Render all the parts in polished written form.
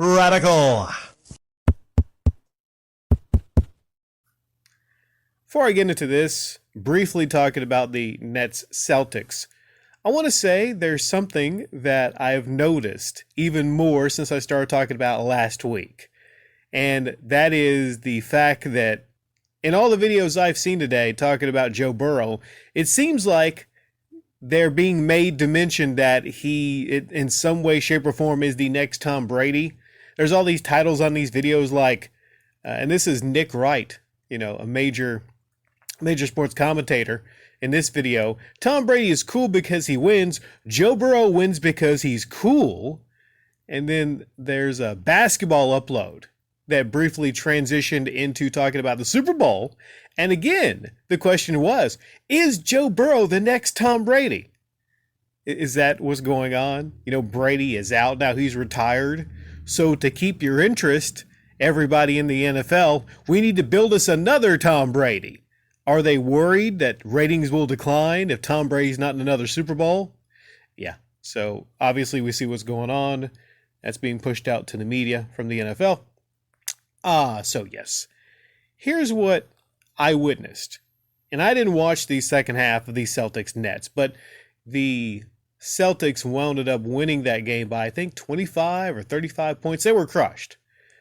Radical. Before I get into this, briefly talking about the Nets Celtics, I want to say there's something that I've noticed even more since I started talking about last week. And that is the fact that in all the videos I've seen today talking about Joe Burrow, it seems like they're being made to mention that in some way, shape, or form, is the next Tom Brady. There's all these titles on these videos like, and this is Nick Wright, a major sports commentator in this video. Tom Brady is cool because he wins. Joe Burrow wins because he's cool. And then there's a basketball upload that briefly transitioned into talking about the Super Bowl. And again, the question was, is Joe Burrow the next Tom Brady? Is that what's going on? Brady is out now. He's retired. So to keep your interest, everybody in the NFL, we need to build us another Tom Brady. Are they worried that ratings will decline if Tom Brady's not in another Super Bowl? Yeah. So obviously we see what's going on. That's being pushed out to the media from the NFL. So yes. Here's what I witnessed. And I didn't watch the second half of the Celtics Nets, but the Celtics wound up winning that game by, I think, 25 or 35 points. They were crushed.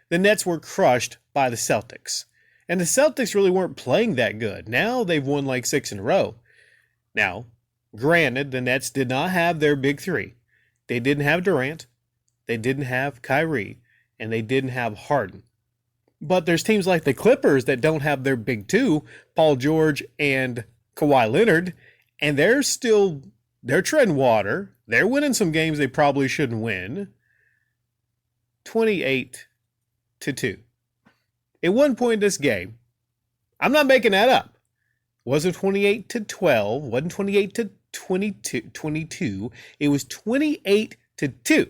The Nets were crushed by the Celtics. And the Celtics really weren't playing that good. Now they've won like 6 in a row. Now, granted, the Nets did not have their big three. They didn't have Durant. They didn't have Kyrie. And they didn't have Harden. But there's teams like the Clippers that don't have their big two, Paul George and Kawhi Leonard. And they're treading water. They're winning some games they probably shouldn't win. 28-2. At one point in this game, I'm not making that up. It wasn't 28-12, wasn't 28-22. It was 28-2.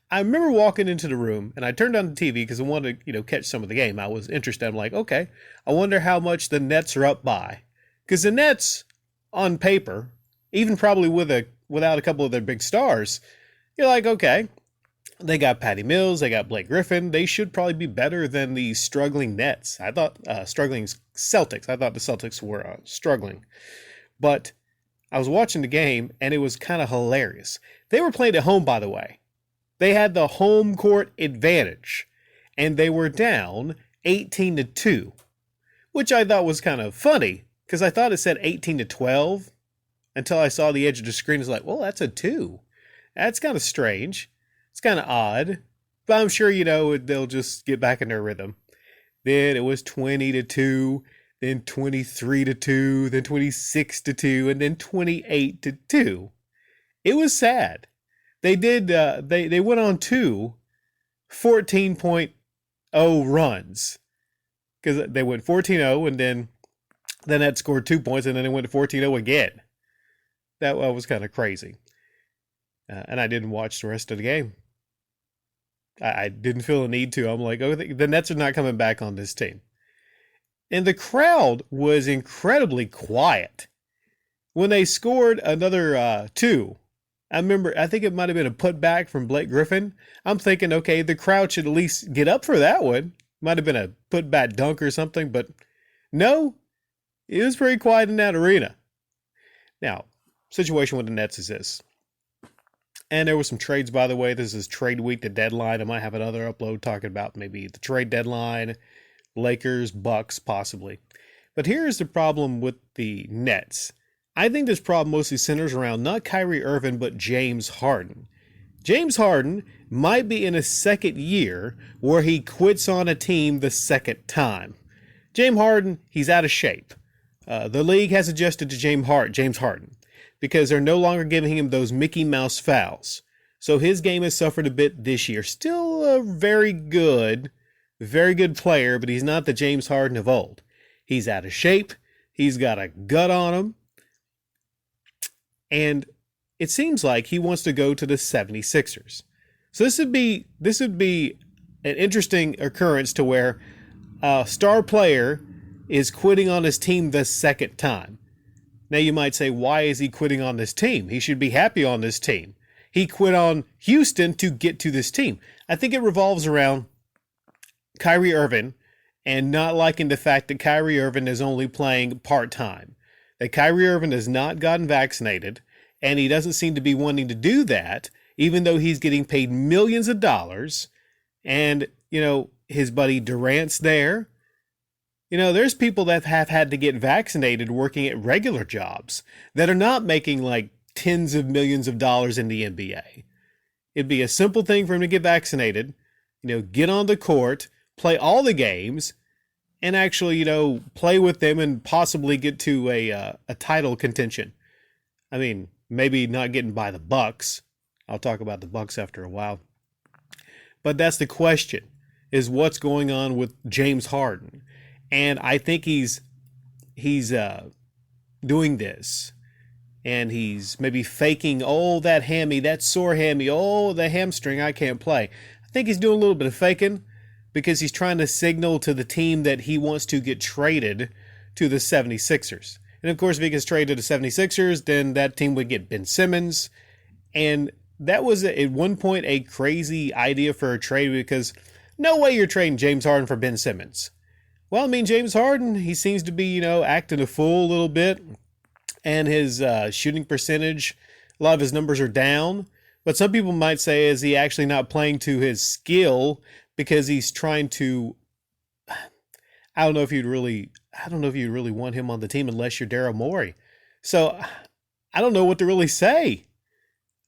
I remember walking into the room and I turned on the TV because I wanted to, catch some of the game. I was interested. I'm like, okay, I wonder how much the Nets are up by. Because the Nets, on paper, even probably without a couple of their big stars, you're like, okay, they got Patty Mills, they got Blake Griffin. They should probably be better than the struggling Nets. I thought struggling Celtics. I thought the Celtics were struggling. But I was watching the game, and it was kind of hilarious. They were playing at home, by the way. They had the home court advantage, and they were down 18-2, which I thought was kind of funny, because I thought it said 18-12 until I saw the edge of the screen. It's like, well, that's a 2. That's kind of strange. It's kind of odd, but I'm sure, they'll just get back in their rhythm. Then it was 20-2, then 23-2, then 26-2, and then 28-2. It was sad. They went on 2 14.0 runs because they went 14-0 and then that scored 2 points and then they went to 14-0 again. That was kind of crazy. And I didn't watch the rest of the game. I didn't feel a need to. I'm like, oh, the Nets are not coming back on this team. And the crowd was incredibly quiet. When they scored another 2, I think it might have been a putback from Blake Griffin. I'm thinking, okay, the crowd should at least get up for that one. Might have been a putback dunk or something, but no, it was pretty quiet in that arena. Now, situation with the Nets is this. And there were some trades, by the way. This is trade week, the deadline. I might have another upload talking about maybe the trade deadline, Lakers, Bucks, possibly. But here's the problem with the Nets. I think this problem mostly centers around not Kyrie Irving, but James Harden. James Harden might be in a second year where he quits on a team the second time. James Harden, he's out of shape. The league has adjusted to James Harden, because they're no longer giving him those Mickey Mouse fouls. So his game has suffered a bit this year. Still a very good player, but he's not the James Harden of old. He's out of shape. He's got a gut on him. And it seems like he wants to go to the 76ers. So this would be an interesting occurrence to where a star player is quitting on his team the second time. Now you might say, why is he quitting on this team? He should be happy on this team. He quit on Houston to get to this team. I think it revolves around Kyrie Irving and not liking the fact that Kyrie Irving is only playing part-time. That Kyrie Irving has not gotten vaccinated, and he doesn't seem to be wanting to do that, even though he's getting paid millions of dollars. And, his buddy Durant's there. There's people that have had to get vaccinated working at regular jobs that are not making like tens of millions of dollars in the NBA. It'd be a simple thing for him to get vaccinated, get on the court, play all the games, and actually, play with them and possibly get to a title contention. I mean, maybe not getting by the Bucks. I'll talk about the Bucks after a while. But that's the question, is what's going on with James Harden. And I think he's doing this. And he's maybe faking, that hammy, that sore hammy, the hamstring, I can't play. I think he's doing a little bit of faking because he's trying to signal to the team that he wants to get traded to the 76ers. And of course, if he gets traded to the 76ers, then that team would get Ben Simmons. And that was at one point a crazy idea for a trade because no way you're trading James Harden for Ben Simmons. Well, I mean, James Harden, he seems to be, acting a fool a little bit. And his shooting percentage, a lot of his numbers are down. But some people might say, is he actually not playing to his skill because he's trying to, I don't know if you'd really want him on the team unless you're Daryl Morey. So I don't know what to really say.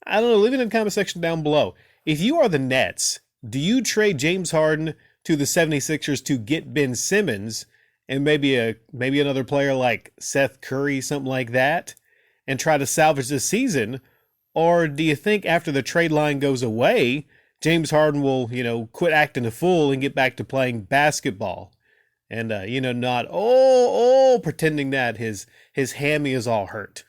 I don't know. Leave it in the comment section down below. If you are the Nets, do you trade James Harden to the 76ers to get Ben Simmons and maybe another player like Seth Curry, something like that, and try to salvage this season? Or do you think after the trade line goes away, James Harden will, quit acting a fool and get back to playing basketball? And, not, pretending that his hammy is all hurt.